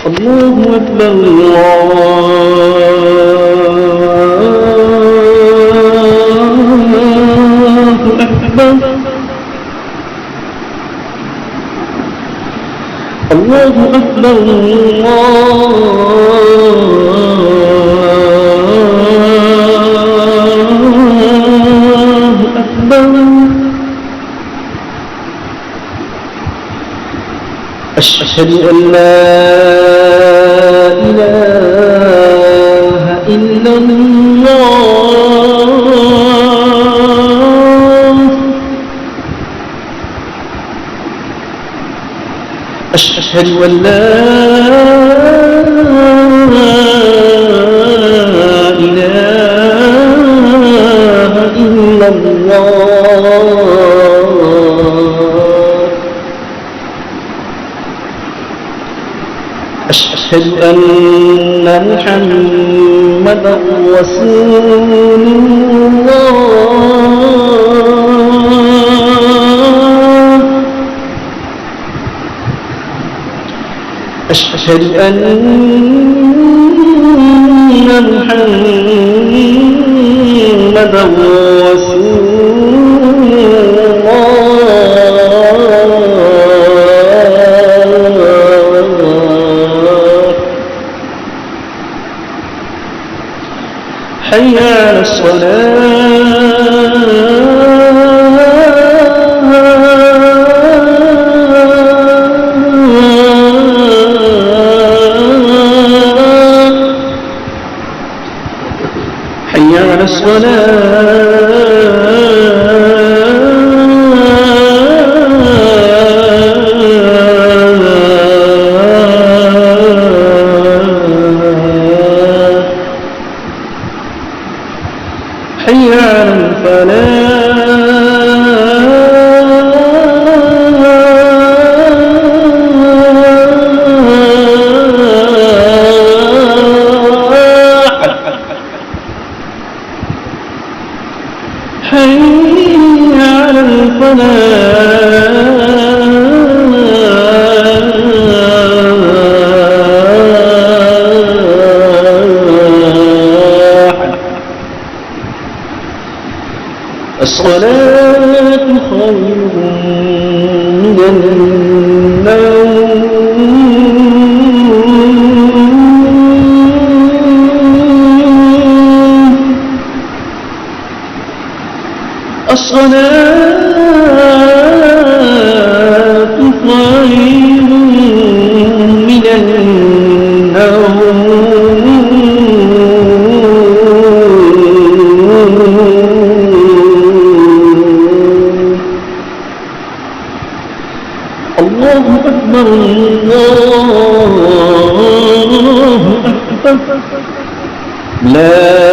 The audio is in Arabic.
الله أكبر الله أكبر الله أكبر الله أكبر أشهد أن لا إله إلا الله أشهد أن لا إله إلا الله أشهد أن محمدا رسول الله أشهد أن محمدا رسول حي على الصلاة حي على حي على الفلاح حي على الصلاة خير من النوم الصلاة خير من النوم الله أكبر الله أكبر لا